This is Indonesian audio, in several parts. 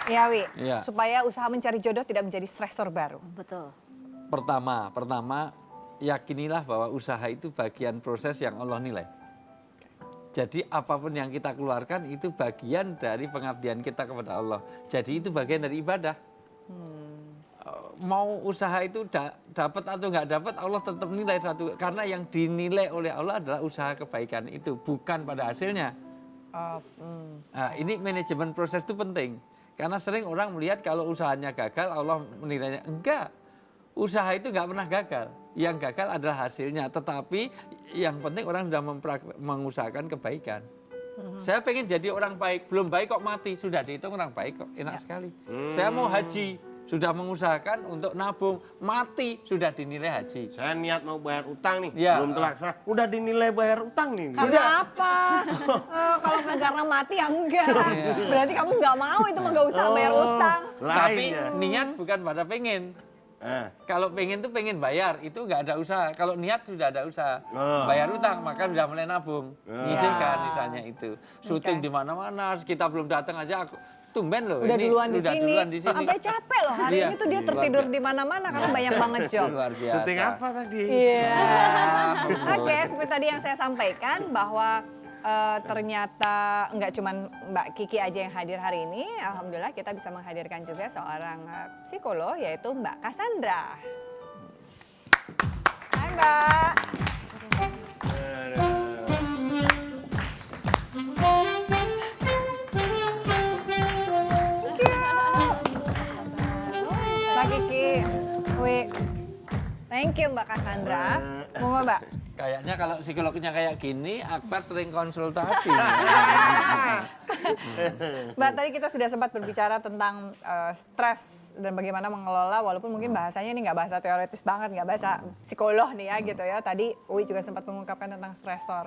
Iya, Wi. Iya. Supaya usaha mencari jodoh tidak menjadi stresor baru. Betul. Pertama, yakinilah bahwa usaha itu bagian proses yang Allah nilai. Jadi apapun yang kita keluarkan itu bagian dari pengabdian kita kepada Allah. Jadi itu bagian dari ibadah. Mau usaha itu dapat atau nggak dapat, Allah tetap nilai satu. Karena yang dinilai oleh Allah adalah usaha kebaikan itu, bukan pada hasilnya. Nah, ini manajemen proses itu penting. Karena sering orang melihat kalau usahanya gagal, Allah menilainya. Enggak, usaha itu nggak pernah gagal. Yang gagal adalah hasilnya. Tetapi yang penting orang sudah mengusahakan kebaikan. Saya pengen jadi orang baik, belum baik kok mati. Sudah dihitung orang baik kok, enak sekali. Saya mau haji, sudah mengusahakan untuk nabung, mati sudah dinilai haji. Saya niat mau bayar utang nih, Ya. belum terlaksana. Udah dinilai bayar utang nih. Karena apa? Kalau karena mati ya enggak. Berarti kamu nggak mau itu mah nggak usah bayar utang. Tapi Lainnya. niat bukan pada pengen. Kalau pengen tuh pengen bayar, itu nggak ada usaha. Kalau niat sudah ada usaha. Bayar utang, maka sudah mulai nabung. Nyisihkan misalnya itu. Syuting di mana-mana, kita belum datang aja, tumben loh. Udah ini duluan di udah sini. duluan di sini. Sampai capek loh hari Iya. ini tuh dia tertidur di mana-mana karena banyak banget job. Luar biasa. Syuting apa tadi? Iya. Ah, Oke, seperti tadi yang saya sampaikan bahwa ternyata nggak cuma Mbak Kiki aja yang hadir hari ini. Alhamdulillah kita bisa menghadirkan juga seorang psikolog yaitu Mbak Cassandra. Hai Mbak. Mbak Kiki, Wi. Thank you Mbak Cassandra. Monggo Mbak. Kayaknya kalau psikolognya kayak gini, Akbar sering konsultasi. Mbak, tadi kita sudah sempat berbicara tentang stres dan bagaimana mengelola, walaupun mungkin bahasanya ini nggak bahasa teoritis banget, nggak bahasa psikolog nih ya gitu ya. Tadi Uwi juga sempat mengungkapkan tentang stresor.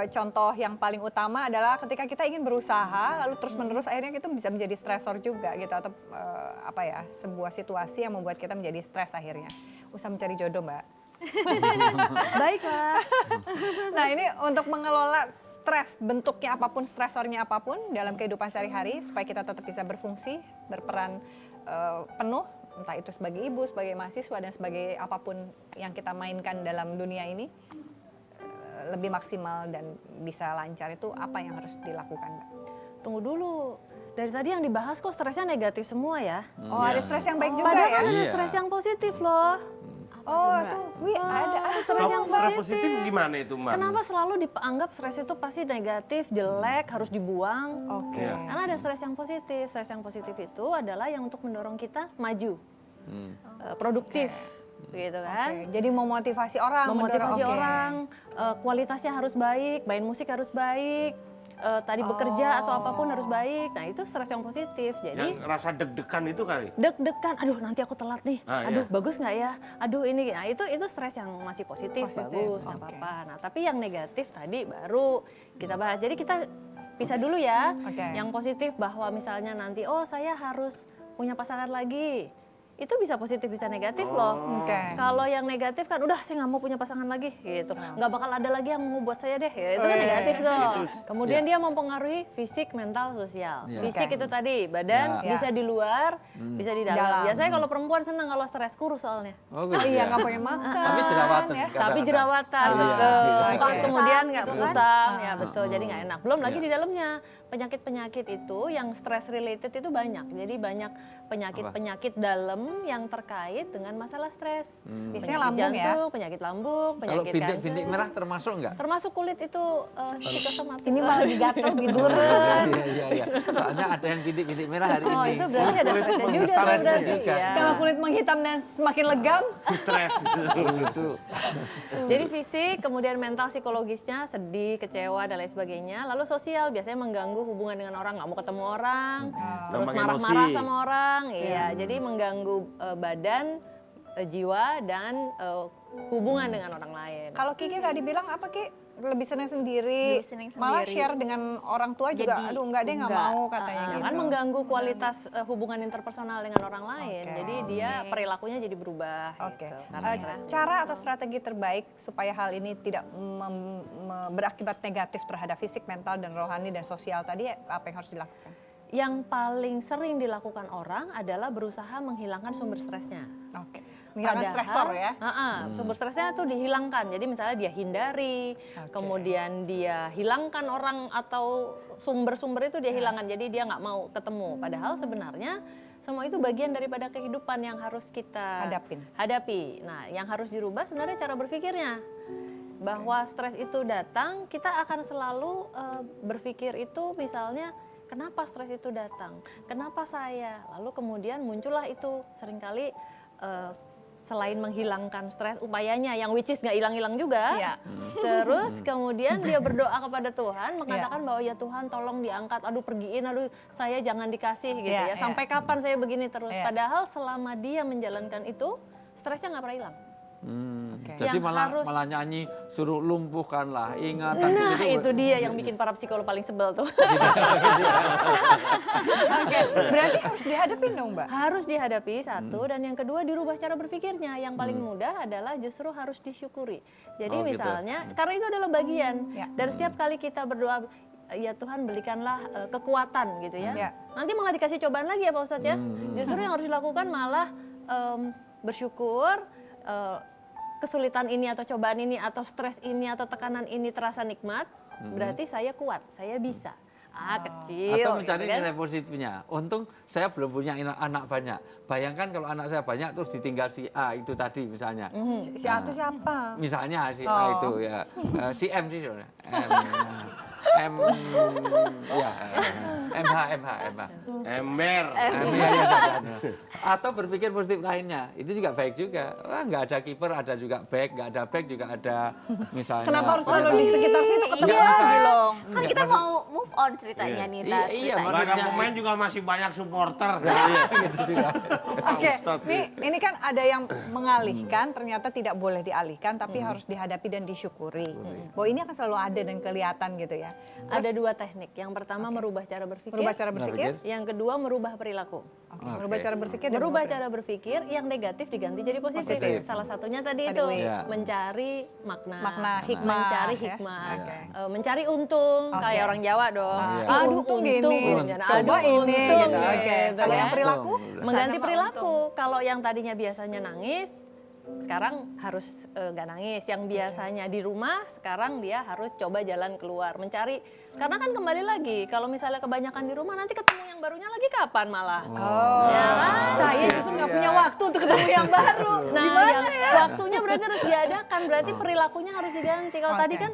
Contoh yang paling utama adalah ketika kita ingin berusaha, lalu terus-menerus akhirnya itu bisa menjadi stresor juga gitu, atau apa ya, sebuah situasi yang membuat kita menjadi stres akhirnya. Usaha mencari jodoh, Mbak. Baiklah. Nah ini untuk mengelola stres, bentuknya apapun, stresornya apapun dalam kehidupan sehari-hari supaya kita tetap bisa berfungsi, berperan penuh, entah itu sebagai ibu, sebagai mahasiswa dan sebagai apapun yang kita mainkan dalam dunia ini lebih maksimal dan bisa lancar, itu apa yang harus dilakukan, Mbak? Tunggu dulu. Dari tadi yang dibahas kok stresnya negatif semua ya? Oh ada stres yang baik juga Padahal ya? kan ada Iya. stres yang positif loh. Oh tuh, wih ada stres yang Stres positif. positif gimana itu, Mbak? Kenapa selalu dianggap stres itu pasti negatif, jelek, harus dibuang? Oke. Iya. Karena ada stres yang positif. Stres yang positif itu adalah yang untuk mendorong kita maju, produktif, gitu kan? Oke, jadi memotivasi orang, Memotivasi mendorong- oke. orang, kualitasnya harus baik, main musik harus baik, tadi bekerja atau apapun harus baik. Nah itu stres yang positif. Jadi Yang rasa deg-degan itu kali. deg-degan, aduh nanti aku telat nih, Ah, aduh iya. bagus nggak ya, aduh ini, nah itu stres yang masih positif, bagus, nggak oke. apa-apa. Nah tapi yang negatif tadi baru kita bahas. Jadi kita pisah dulu ya. Oke. Yang positif bahwa misalnya nanti, oh saya harus punya pasangan lagi. Itu bisa positif, bisa negatif loh. Oke. Kalau yang negatif kan, udah saya nggak mau punya pasangan lagi, gitu. Nggak bakal ada lagi yang mau buat saya deh, ya, itu kan Oh, iya. negatif tuh. Itu, Kemudian dia mempengaruhi fisik, mental, sosial. Ya. Fisik Oke. itu tadi, badan Ya. bisa di luar, bisa di dalam. Dalam. Biasanya kalau perempuan senang kalau stres, kurus soalnya. Oh, Oh iya nggak pengen makan. Tapi jerawatan. ya. kadang-kadang. Tapi jerawatan, Oh, iya. betul. Iya. Terus kemudian nggak Gitu kan? kusam, ya betul. Jadi nggak enak. Belum lagi Iya. di dalamnya penyakit-penyakit itu yang stress related itu banyak. Jadi banyak penyakit-penyakit dalam yang terkait dengan masalah stres. Biasanya Penyakit lambung ya? jantung, penyakit lambung, Kalau penyakit bintik-bintik kanker. merah termasuk nggak? Termasuk kulit itu psikosomatis. Ini malah digatel, diduren. Iya. Soalnya ada yang bintik-bintik merah hari Oh ini. itu berarti ada Kulit stresnya juga. menghisap Berarti. juga. Iya. Kalau kulit menghitam dan semakin legam, Stres. Oh, itu. Jadi fisik, kemudian mental, psikologisnya, sedih, kecewa, dan lain sebagainya. Lalu sosial, biasanya mengganggu hubungan dengan orang, nggak mau ketemu orang, terus Gampang marah-marah emosi. sama orang. Iya, jadi mengganggu badan, jiwa, dan hubungan dengan orang lain. kalau Kiki tadi bilang apa Ki? Lebih senang sendiri, Lebih senang malah sendiri. share dengan orang tua juga, Jadi, aduh enggak deh nggak enggak. mau katanya gitu. Kan mengganggu kualitas hubungan interpersonal dengan orang lain. Oke. Jadi dia perilakunya jadi berubah. Oke, Gitu, karena stres. cara atau strategi terbaik supaya hal ini tidak berakibat negatif terhadap fisik, mental, dan rohani dan sosial tadi apa yang harus dilakukan? yang paling sering dilakukan orang adalah berusaha menghilangkan sumber stresnya. Oke. Menghilangkan Padahal, stresor ya. sumber stresnya tuh dihilangkan. Jadi misalnya dia hindari, kemudian dia hilangkan orang atau sumber-sumber itu dia hilangkan. Jadi dia nggak mau ketemu. Padahal sebenarnya semua itu bagian daripada kehidupan yang harus kita hadapi. Nah, yang harus dirubah sebenarnya cara berpikirnya. Bahwa stres itu datang, kita akan selalu berpikir itu misalnya, kenapa stres itu datang? Kenapa saya? Lalu kemudian muncullah itu seringkali selain menghilangkan stres, upayanya yang which is nggak hilang-hilang juga. Terus kemudian dia berdoa kepada Tuhan, mengatakan bahwa ya Tuhan tolong diangkat, aduh pergiin, aduh saya jangan dikasih gitu ya. Sampai kapan saya begini terus? Padahal selama dia menjalankan itu, stresnya nggak pernah hilang. Jadi Yang malah nyanyi suruh lumpuhkanlah ingatan. Nah itu dia yang bikin para psikolog paling sebel tuh. Berarti harus dihadapin dong, Mbak. Harus dihadapi satu, dan yang kedua dirubah cara berpikirnya. Yang paling mudah adalah justru harus disyukuri. Jadi misalnya, karena itu adalah bagian. Dan setiap kali kita berdoa, ya Tuhan belikanlah kekuatan gitu ya. Nanti malah dikasih cobaan lagi ya Pak Ustadz ya. Justru yang harus dilakukan malah bersyukur, kesulitan ini atau cobaan ini atau stres ini atau tekanan ini terasa nikmat, berarti saya kuat, saya bisa. Kecil. Atau mencari gitu kan? nilai positifnya. Untung saya belum punya anak banyak. Bayangkan kalau anak saya banyak terus ditinggal si A itu tadi misalnya. Si A itu siapa? Misalnya si A itu ya, si M sih sebenarnya. MH. Ember. Atau berpikir positif lainnya, itu juga baik juga. Nggak ada kiper, ada juga back, nggak ada back juga ada misalnya. Kenapa harus selalu di sekitar situ ketemu Nggak, lagi maksudnya- loh? Kan kita mau move on ceritanya nih, Iya, ceritanya. Nggak ada maksudnya- pemain juga masih banyak supporter. gitu juga. Oke, Ustadz, ini kan ada yang mengalihkan, ternyata tidak boleh dialihkan, tapi harus dihadapi dan disyukuri. Bahwa ini akan selalu ada dan kelihatan gitu ya. Ada dua teknik. Yang pertama merubah cara berpikir. Merubah cara berpikir. Yang kedua merubah perilaku. Merubah cara berpikir. dan Merubah cara berpikir yang negatif diganti jadi positif. Positif. Salah satunya tadi Tadi itu Iya. mencari makna, hikmah, mencari ya. hikmah, Oke. mencari untung kayak orang Jawa dong. Iya. Aduh Untung untung, gini, aduh coba ini, untung, gitu. Oke. Kalau yang ya. perilaku, Mengganti Sama perilaku. Kalau yang tadinya biasanya nangis, sekarang harus nggak nangis. Yang biasanya di rumah, sekarang dia harus coba jalan keluar, mencari. Karena kan kembali lagi, kalau misalnya kebanyakan di rumah, nanti ketemu yang barunya lagi kapan malah? Ya kan? saya justru nggak punya waktu untuk ketemu yang baru. Nah, yang waktunya berarti harus diadakan, berarti perilakunya harus diganti. Kalau tadi kan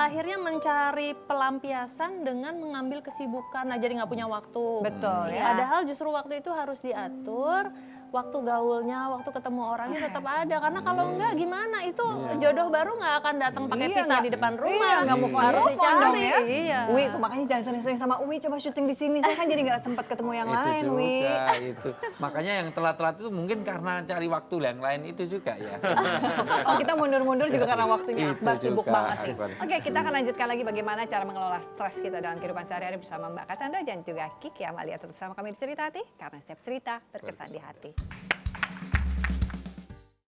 akhirnya mencari pelampiasan dengan mengambil kesibukan, nah jadi nggak punya waktu. Betul, ya. Padahal justru waktu itu harus diatur. Waktu gaulnya, waktu ketemu orangnya tetap ada. Karena kalau enggak gimana, itu jodoh baru nggak akan datang pakai pita nggak- di depan rumah. Iya, nggak move on, Harus move on dong dicari. ya. Iya. Wi, tuh makanya jangan sering-sering sama Wi, coba syuting di sini. Saya kan jadi nggak sempat ketemu yang Itu lain, Wi. juga itu. Makanya yang telat-telat itu mungkin karena cari waktu yang lain itu juga ya. Oh, kita mundur-mundur juga karena waktunya Itu Akbar sibuk juga, banget nih. Akbar. Oke, kita akan lanjutkan lagi bagaimana cara mengelola stres kita dalam kehidupan sehari-hari bersama Mbak Cassandra dan juga Kiki Amalia. Tetap bersama kami di Cerita Hati, karena setiap cerita berkesan di hati.